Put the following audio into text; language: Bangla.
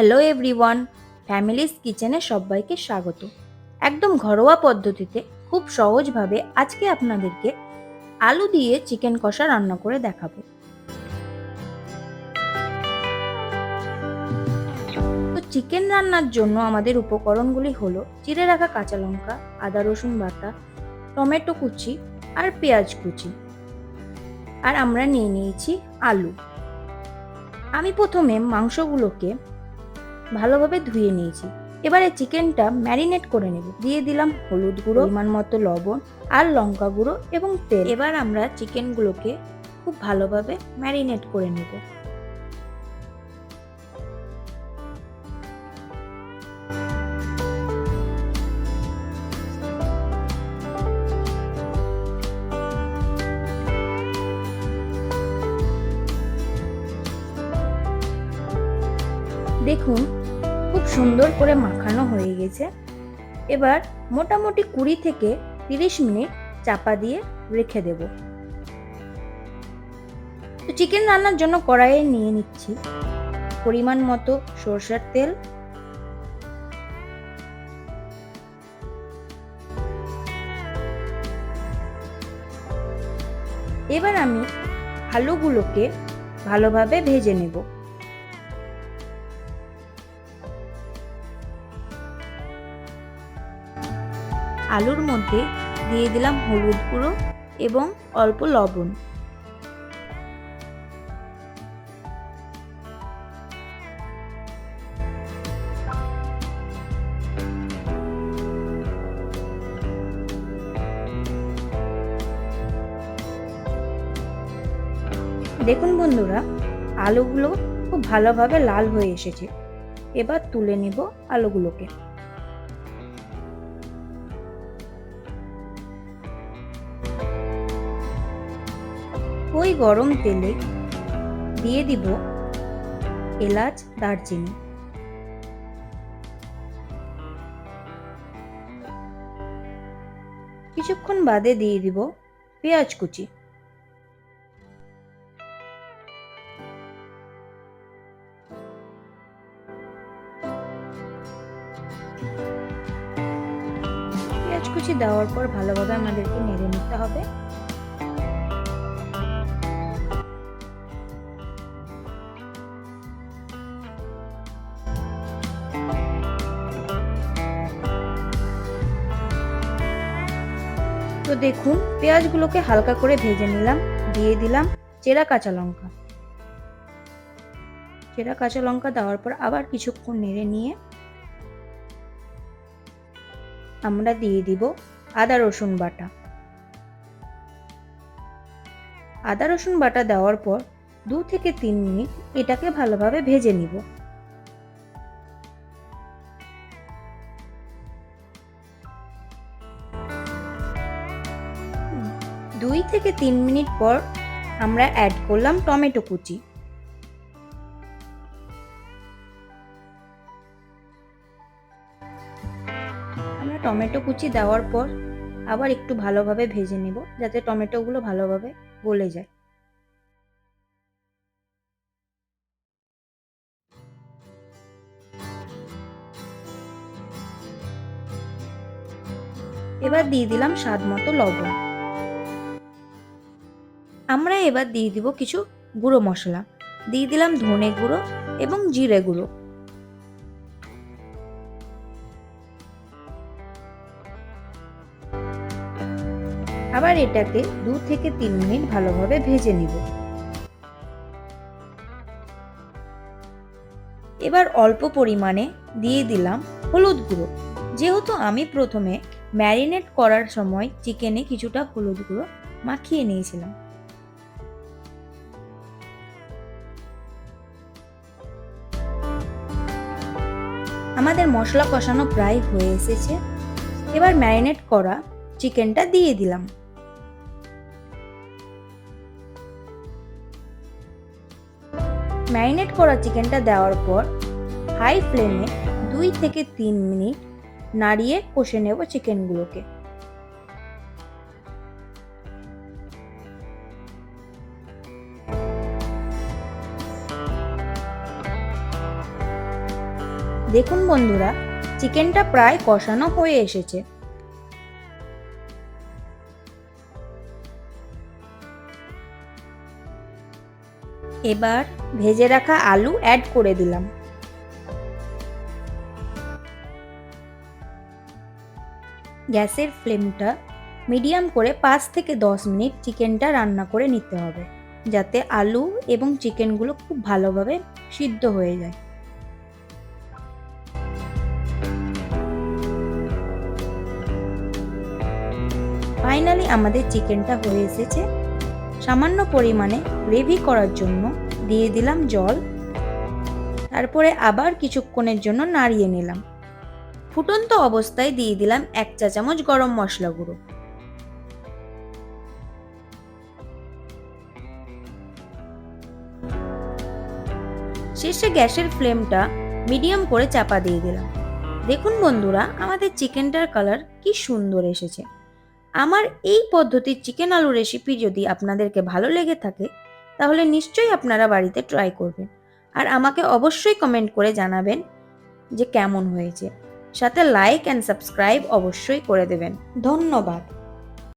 হ্যালো এভরিওয়ান, ফ্যামিলিস কিচেনে সবাইকে স্বাগত। একদম ঘরোয়া পদ্ধতিতে খুব সহজভাবে আজকে আপনাদেরকে আলু দিয়ে চিকেন কষা রান্না করে দেখাবো। তো চিকেন রান্নার জন্য আমাদের উপকরণগুলি হলো চিড়ে রাখা কাঁচা লঙ্কা, আদা রসুন বাটা, টমেটো কুচি আর পেঁয়াজ কুচি। আর আমরা নিয়ে নিয়েছি আলু। আমি প্রথমে মাংসগুলোকে ভালোভাবে ধুয়ে নিয়েছি। এবারে চিকেনটা ম্যারিনেট করে নেব। দিয়ে দিলাম হলুদ গুঁড়ো, পরিমাণ মতো লবণ আর লঙ্কা গুঁড়ো এবং তেল। এবার আমরা চিকেনগুলোকে খুব ভালোভাবে ম্যারিনেট করে নেব। দেখুন খুব সুন্দর করে মাখানো হয়ে গেছে। এবার মোটামুটি 20 থেকে 30 মিনিট চাপা দিয়ে রেখে দেব। তো চিকেন রান্নার জন্য কড়াইয়ে নিয়ে নিচ্ছি পরিমাণ মতো সরষের তেল, এবার আমি আলুগুলোকে ভালোভাবে ভেজে নেব। আলুর মধ্যে দিয়ে দিলাম হলুদ গুঁড়ো এবং অল্প লবণ। দেখুন বন্ধুরা, আলুগুলো খুব ভালোভাবে লাল হয়ে এসেছে। এবার তুলে নিব আলুগুলোকে। ওই গরম তেলে দিয়ে দিব এলাচ, দারচিনি। কিছুক্ষণ বাদে দিয়ে দিব পেঁয়াজ কুচি। পেঁয়াজ কুচি দেওয়ার পর ভালোভাবে আমাদেরকে নেড়ে নিতে হবে। তো দেখুন পেঁয়াজগুলোকে হালকা করে ভেজে নিলাম। দিয়ে দিলাম চেরা কাঁচা লঙ্কা। চেরা কাঁচা লঙ্কা দেওয়ার পর আবার কিছুক্ষণ নেড়ে নিয়ে আমরা দিয়ে দিব আদা রসুন বাটা। আদা রসুন বাটা দেওয়ার পর 2 থেকে 3 মিনিট এটাকে ভালোভাবে ভেজে নিব। দুই থেকে 3 মিনিট পর আমরা অ্যাড করলাম টমেটো কুচি। আমরা টমেটো কুচি দেওয়ার পর আবার একটু ভালোভাবে ভেজে নেব যাতে টমেটোগুলো ভালোভাবে গলে যায়। এবার দিয়ে দিলাম স্বাদ মতো লবণ। আমরা এবার দিয়ে দিব কিছু গুঁড়ো মশলা। দিয়ে দিলাম ধনে গুঁড়ো এবং জিরে গুঁড়ো। আবার এটাকে 2 থেকে 3 মিনিট ভালোভাবে ভেজে নিব। এবার অল্প পরিমাণে দিয়ে দিলাম হলুদ গুঁড়ো। যেহেতু আমি প্রথমে ম্যারিনেট করার সময় চিকেনে কিছুটা হলুদ গুঁড়ো মাখিয়ে নিয়েছিলাম। আমাদের মশলা কষানো প্রায় হয়ে এসেছে। এবার ম্যারিনেট করা চিকেনটা দিয়ে দিলাম। ম্যারিনেট করা চিকেনটা দেওয়ার পর হাই ফ্লেমে 2 থেকে 3 মিনিট নাড়িয়ে কষে নেব চিকেনগুলোকে। দেখুন বন্ধুরা, চিকেনটা প্রায় কষানো হয়ে এসেছে। এবার ভেজে রাখা আলু অ্যাড করে দিলাম। গ্যাসের ফ্লেমটা মিডিয়াম করে 5 থেকে 10 মিনিট চিকেনটা রান্না করে নিতে হবে, যাতে আলু এবং চিকেনগুলো খুব ভালোভাবে সিদ্ধ হয়ে যায়। ফাইনালি আমাদের চিকেনটা হয়ে এসেছে। সামান্য পরিমাণে গ্রেভি করার জন্য দিয়ে দিলাম জল, তারপরে আবার কিছুক্ষণের জন্য নাড়িয়ে নিলাম। ফুটন্ত অবস্থায় দিয়ে দিলাম 1 চা চামচ গরম মশলা গুঁড়ো। শেষে গ্যাসের ফ্লেমটা মিডিয়াম করে চাপা দিয়ে দিলাম। দেখুন বন্ধুরা, আমাদের চিকেনটার কালার কি সুন্দর এসেছে। আমার এই পদ্ধতির চিকেন আলু রেসিপি যদি আপনাদেরকে ভালো লেগে থাকে, তাহলে নিশ্চয়ই আপনারা বাড়িতে ট্রাই করবেন আর আমাকে অবশ্যই কমেন্ট করে জানাবেন যে কেমন হয়েছে। সাথে লাইক অ্যান্ড সাবস্ক্রাইব অবশ্যই করে দেবেন। ধন্যবাদ।